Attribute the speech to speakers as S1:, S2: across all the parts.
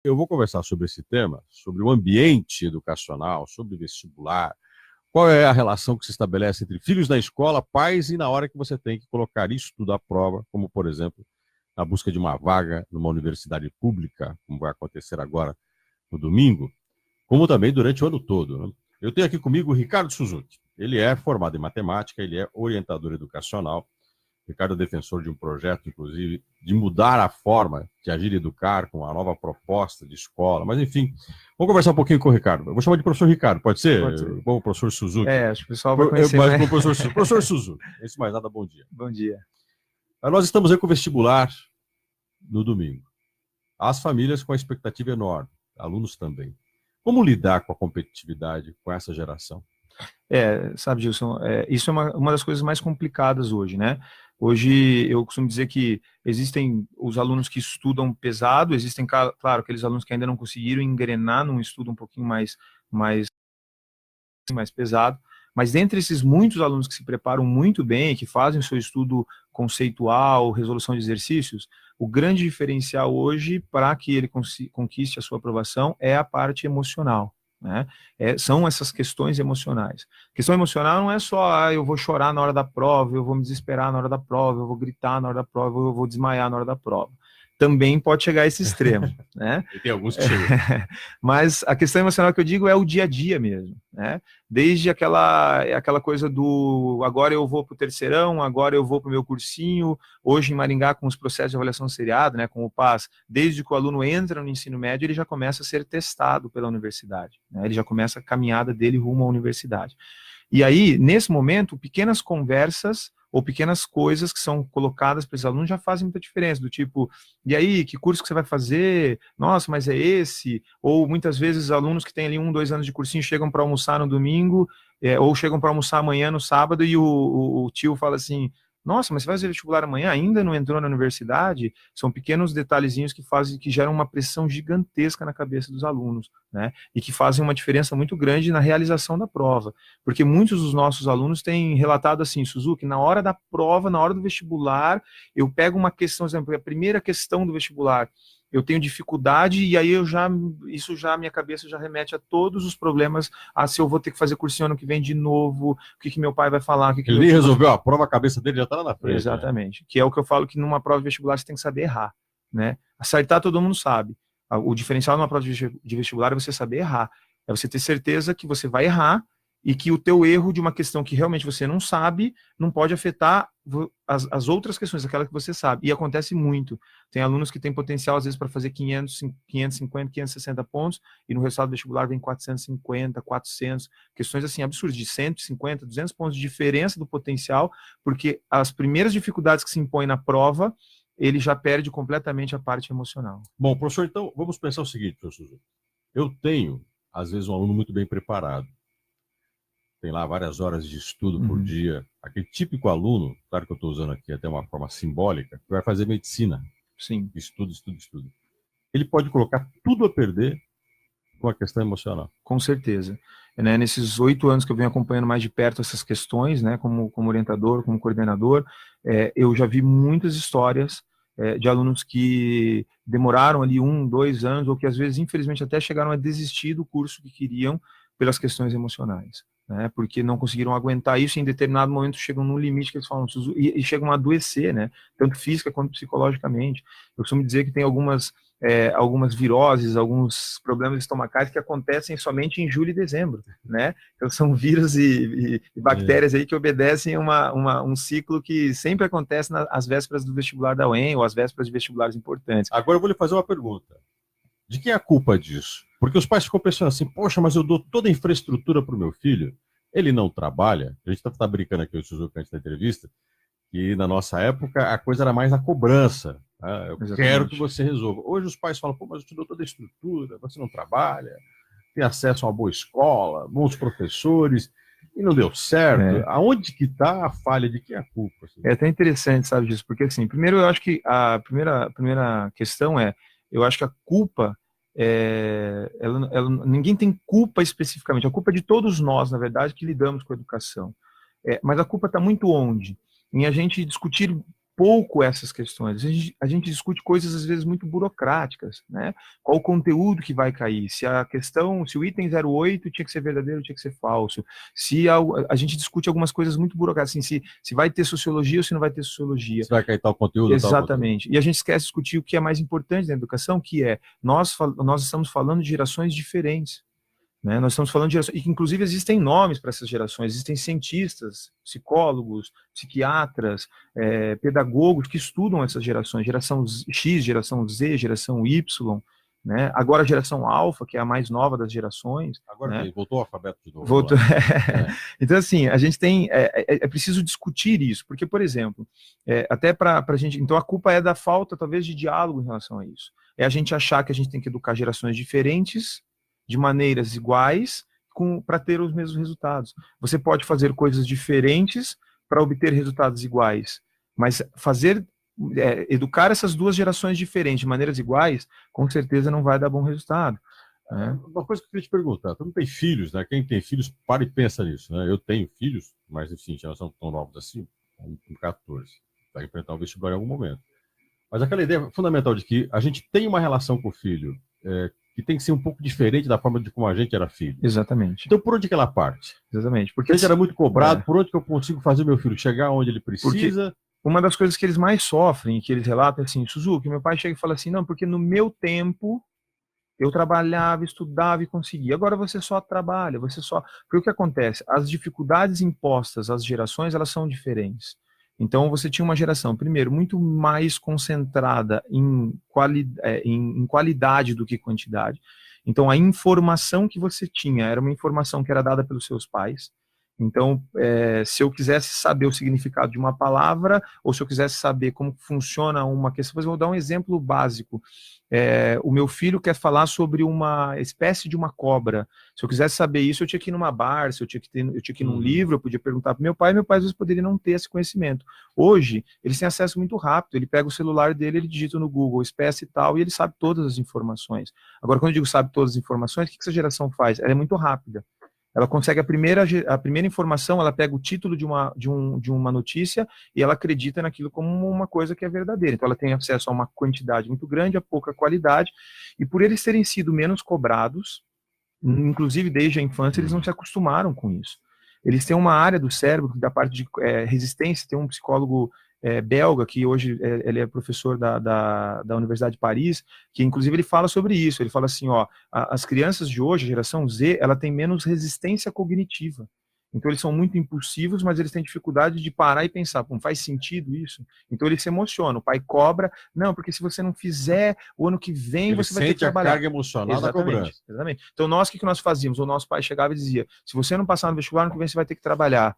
S1: Eu vou conversar sobre esse tema, sobre o ambiente educacional, sobre vestibular. Qual é a relação que se estabelece entre filhos na escola, pais e na hora que você tem que colocar isso tudo à prova, como, por exemplo, na busca de uma vaga numa universidade pública, como vai acontecer agora no domingo, como também durante o ano todo, né? Eu tenho aqui comigo o Ricardo Suzuki. Ele é formado em matemática, ele é orientador educacional. Ricardo é defensor de um projeto, inclusive, de mudar a forma de agir e educar com a nova proposta de escola. Mas, enfim, vamos conversar um pouquinho com o Ricardo. Eu vou chamar de professor Ricardo, pode ser?
S2: Pode ser.
S1: Como o professor Suzuki.
S2: Acho que o pessoal vai conhecer
S1: Mas
S2: mais.
S1: com o professor Suzuki. Antes de mais nada, bom dia.
S2: Bom dia.
S1: Nós estamos aí com o vestibular no domingo. As famílias com a expectativa enorme, alunos também. Como lidar com a competitividade com essa geração?
S2: Sabe, Gilson, isso é uma das coisas mais complicadas hoje, né? Hoje eu costumo dizer que existem os alunos que estudam pesado, existem, claro, aqueles alunos que ainda não conseguiram engrenar num estudo um pouquinho mais, mais pesado, mas dentre esses muitos alunos que se preparam muito bem, que fazem o seu estudo conceitual, resolução de exercícios, o grande diferencial hoje para que ele conquiste a sua aprovação é a parte emocional. Né? São essas questões emocionais. Questão emocional não é só eu vou chorar na hora da prova, eu vou me desesperar na hora da prova, eu vou gritar na hora da prova, eu vou desmaiar na hora da prova. Também pode chegar a esse extremo, né?
S1: E tem alguns que chegam.
S2: Mas a questão emocional que eu digo é o dia a dia mesmo, né? Desde aquela coisa do agora eu vou para o terceirão, agora eu vou para o meu cursinho, hoje em Maringá com os processos de avaliação seriada, né, com o PAS, desde que o aluno entra no ensino médio, ele já começa a ser testado pela universidade, né? Ele já começa a caminhada dele rumo à universidade. E aí, nesse momento, pequenas conversas ou pequenas coisas que são colocadas para esses alunos já fazem muita diferença, do tipo, e aí, que curso que você vai fazer? Nossa, mas é esse? Ou muitas vezes alunos que têm ali 1, 2 anos de cursinho chegam para almoçar no domingo, ou chegam para almoçar amanhã no sábado e o tio fala assim, nossa, mas você vai fazer vestibular amanhã? Ainda não entrou na universidade? São pequenos detalhezinhos que geram uma pressão gigantesca na cabeça dos alunos, né? E que fazem uma diferença muito grande na realização da prova. Porque muitos dos nossos alunos têm relatado assim, Suzuki, na hora da prova, na hora do vestibular, eu pego uma questão, por exemplo, a primeira questão do vestibular, eu tenho dificuldade e aí minha cabeça já remete a todos os problemas, se eu vou ter que fazer cursinho ano que vem de novo, o que meu pai vai falar,
S1: Ele
S2: meu
S1: nem
S2: tio vai...
S1: resolveu a prova, a cabeça dele já está lá na frente.
S2: Exatamente, que é o que eu falo que numa prova de vestibular você tem que saber errar, né? Acertar todo mundo sabe. O diferencial numa prova de vestibular é você saber errar. É você ter certeza que você vai errar e que o teu erro de uma questão que realmente você não sabe não pode afetar as outras questões, aquela que você sabe. E acontece muito. Tem alunos que têm potencial, às vezes, para fazer 550, 560 pontos, e no resultado vestibular vem 450, 400, questões assim absurdas, de 150, 200 pontos de diferença do potencial, porque as primeiras dificuldades que se impõem na prova, ele já perde completamente a parte emocional.
S1: Bom, professor, então vamos pensar o seguinte, professor. Eu tenho, às vezes, um aluno muito bem preparado, tem lá várias horas de estudo por dia. Aquele típico aluno, claro que eu estou usando aqui até uma forma simbólica, que vai fazer medicina.
S2: Sim.
S1: Estudo. Ele pode colocar tudo a perder com a questão emocional.
S2: Com certeza. Nesses 8 anos que eu venho acompanhando mais de perto essas questões, né, como orientador, como coordenador, eu já vi muitas histórias de alunos que demoraram ali 1, 2 anos, ou que às vezes, infelizmente, até chegaram a desistir do curso que queriam pelas questões emocionais, né, porque não conseguiram aguentar isso e em determinado momento chegam num limite que eles falam, e chegam a adoecer, né, tanto física quanto psicologicamente. Eu costumo dizer que tem algumas viroses, alguns problemas estomacais que acontecem somente em julho e dezembro, né? Então são vírus e bactérias aí que obedecem um ciclo que sempre acontece às vésperas do vestibular da UEM ou às vésperas de vestibulares importantes.
S1: Agora eu vou lhe fazer uma pergunta. De quem é a culpa disso? Porque os pais ficam pensando assim, poxa, mas eu dou toda a infraestrutura para o meu filho, ele não trabalha. A gente está brincando aqui, o Suzuki, antes da entrevista, que na nossa época a coisa era mais a cobrança. Eu
S2: Exatamente.
S1: quero que você resolva. Hoje os pais falam, pô, mas eu te dou toda a estrutura, você não trabalha, tem acesso a uma boa escola, bons professores, e não deu certo. Aonde que está a falha? De quem é a culpa? Assim?
S2: É até interessante, sabe disso, porque assim, primeiro eu acho que a primeira questão eu acho que a culpa, ninguém tem culpa especificamente, a culpa é de todos nós, na verdade, que lidamos com a educação. Mas a culpa está muito onde? Em a gente discutir pouco essas questões. A gente discute coisas, às vezes, muito burocráticas, né? Qual o conteúdo que vai cair? Se o item 08 tinha que ser verdadeiro, tinha que ser falso. A gente discute algumas coisas muito burocráticas, assim, se vai ter sociologia ou se não vai ter sociologia.
S1: Se vai cair tal conteúdo,
S2: Exatamente.
S1: Tal conteúdo.
S2: E a gente esquece de discutir o que é mais importante na educação, que é, nós estamos falando de gerações diferentes. Né? Nós estamos falando de gerações, e que inclusive existem nomes para essas gerações, existem cientistas, psicólogos, psiquiatras, pedagogos que estudam essas gerações, geração X, geração Z, geração Y, né? Agora a geração Alfa, que é a mais nova das gerações.
S1: Agora
S2: né?
S1: Voltou o alfabeto de novo.
S2: Voltou. Então, assim, a gente tem. É preciso discutir isso, porque, por exemplo, até para a gente. Então, a culpa é da falta, talvez, de diálogo em relação a isso. É a gente achar que a gente tem que educar gerações diferentes, de maneiras iguais, para ter os mesmos resultados. Você pode fazer coisas diferentes para obter resultados iguais, mas educar essas duas gerações diferentes de maneiras iguais, com certeza não vai dar bom resultado. Né?
S1: Uma coisa que eu queria te perguntar, tu não tem filhos, né? Quem tem filhos, para e pensa nisso, né? Eu tenho filhos, mas enfim, já não são tão novos assim, com 14, vai enfrentar o vestibular em algum momento. Mas aquela ideia fundamental de que a gente tem uma relação com o filho que tem que ser um pouco diferente da forma de como a gente era filho.
S2: Exatamente.
S1: Então, por onde que ela parte?
S2: Exatamente. Porque
S1: a gente era muito cobrado, por onde que eu consigo fazer meu filho chegar onde ele precisa?
S2: Porque uma das coisas que eles mais sofrem, que eles relatam, é assim, Suzuki, meu pai chega e fala assim, não, porque no meu tempo eu trabalhava, estudava e conseguia. Agora você só trabalha, Porque o que acontece? As dificuldades impostas às gerações, elas são diferentes. Então, você tinha uma geração, primeiro, muito mais concentrada em qualidade do que quantidade. Então, a informação que você tinha era uma informação que era dada pelos seus pais. Então, se eu quisesse saber o significado de uma palavra, ou se eu quisesse saber como funciona uma questão, eu vou dar um exemplo básico. O meu filho quer falar sobre uma espécie de uma cobra. Se eu quisesse saber isso, eu tinha que ir numa Barça, eu tinha que ir num livro, eu podia perguntar para meu pai às vezes poderia não ter esse conhecimento. Hoje, eles têm acesso muito rápido, ele pega o celular dele, ele digita no Google, espécie tal, e ele sabe todas as informações. Agora, quando eu digo sabe todas as informações, o que essa geração faz? Ela é muito rápida. Ela consegue a primeira informação, ela pega o título de uma notícia e ela acredita naquilo como uma coisa que é verdadeira. Então ela tem acesso a uma quantidade muito grande, a pouca qualidade, e por eles terem sido menos cobrados, inclusive desde a infância, eles não se acostumaram com isso. Eles têm uma área do cérebro, da parte de resistência, tem um psicólogo belga, que hoje ele é professor da Universidade de Paris, que inclusive ele fala sobre isso, ele fala assim, as crianças de hoje, a geração Z, ela tem menos resistência cognitiva. Então eles são muito impulsivos, mas eles têm dificuldade de parar e pensar, faz sentido isso? Então eles se emocionam, o pai cobra, não, porque se você não fizer, o ano que vem você vai ter que trabalhar.
S1: Ele sente a carga emocional da cobrança.
S2: Exatamente. Então nós, o que nós fazíamos? O nosso pai chegava e dizia, se você não passar no vestibular, ano que vem você vai ter que trabalhar.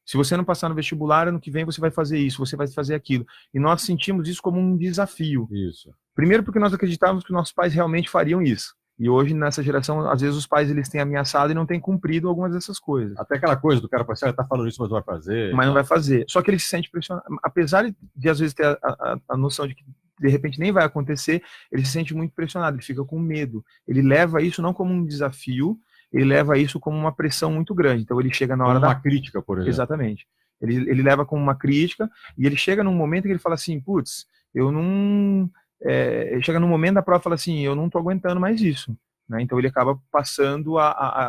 S2: Se você não passar no vestibular, ano que vem você vai fazer isso, você vai fazer aquilo. E nós sentimos isso como um desafio.
S1: Isso.
S2: Primeiro porque nós acreditávamos que nossos pais realmente fariam isso. E hoje, nessa geração, às vezes os pais eles têm ameaçado e não têm cumprido algumas dessas coisas.
S1: Até aquela coisa do cara, você tá falando isso, mas não vai fazer.
S2: Mas não vai fazer. Só que ele se sente pressionado. Apesar de às vezes, ter a noção de que de repente nem vai acontecer, ele se sente muito pressionado, ele fica com medo. Ele leva isso não como um desafio, ele leva isso como uma pressão muito grande. Então ele chega na hora
S1: uma crítica, por exemplo.
S2: Exatamente. Ele leva como uma crítica e ele chega num momento que ele fala assim, putz, eu não... Ele chega num momento da prova e fala assim, eu não estou aguentando mais isso. Né? Então ele acaba passando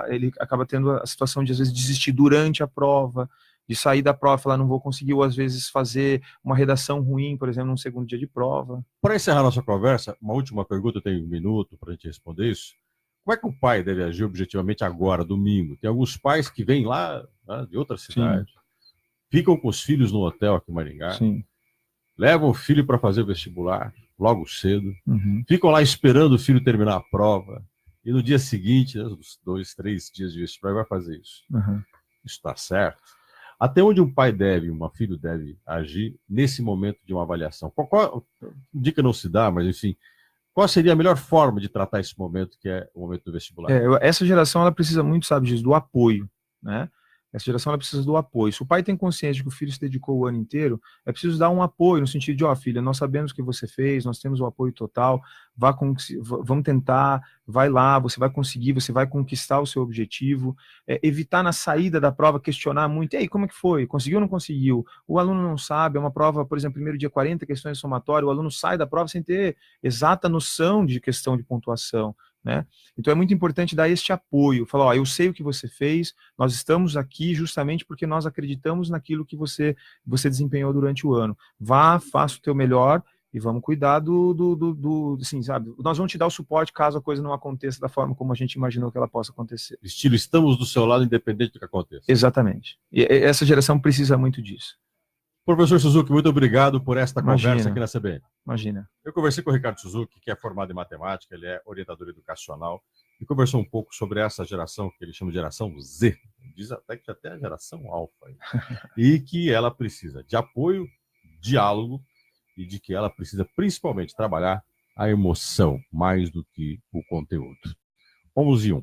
S2: ele acaba tendo a situação de às vezes desistir durante a prova, de sair da prova e falar, não vou conseguir, ou às vezes fazer uma redação ruim, por exemplo, num segundo dia de prova.
S1: Para encerrar nossa conversa, uma última pergunta, eu tenho 1 minuto para a gente responder isso. Como é que o pai deve agir objetivamente agora, domingo? Tem alguns pais que vêm lá, né, de outra cidade, ficam com os filhos no hotel aqui em Maringá, levam o filho para fazer o vestibular logo cedo, ficam lá esperando o filho terminar a prova, e no dia seguinte, né, os 2, 3 dias de vestibular, vai fazer isso. Isso está certo? Até onde um pai filho deve agir nesse momento de uma avaliação? Qual dica não se dá, mas enfim, qual seria a melhor forma de tratar esse momento, que é o momento do vestibular?
S2: Essa geração ela precisa muito, sabe, disso, do apoio, né? Essa geração ela precisa do apoio. Se o pai tem consciência de que o filho se dedicou o ano inteiro, é preciso dar um apoio no sentido de, ó, filha, nós sabemos o que você fez, nós temos o apoio total, vamos tentar, vai lá, você vai conseguir, você vai conquistar o seu objetivo. Evitar na saída da prova questionar muito, e aí, como é que foi? Conseguiu ou não conseguiu? O aluno não sabe, é uma prova, por exemplo, primeiro dia 40 questões somatórias, o aluno sai da prova sem ter exata noção de questão de pontuação, né? Então é muito importante dar este apoio, falar, ó, eu sei o que você fez, nós estamos aqui justamente porque nós acreditamos naquilo que você desempenhou durante o ano. Vá, faça o teu melhor e vamos cuidar assim, sabe? Nós vamos te dar o suporte caso a coisa não aconteça da forma como a gente imaginou que ela possa acontecer.
S1: Estilo, estamos do seu lado, independente do que aconteça.
S2: Exatamente. E essa geração precisa muito disso.
S1: Professor Suzuki, muito obrigado por esta conversa aqui na CBN.
S2: Imagina.
S1: Eu conversei com o Ricardo Suzuki, que é formado em matemática, ele é orientador educacional, e conversou um pouco sobre essa geração que ele chama de geração Z, diz até que até a geração alfa, e que ela precisa de apoio, diálogo, e de que ela precisa principalmente trabalhar a emoção mais do que o conteúdo. 11:01.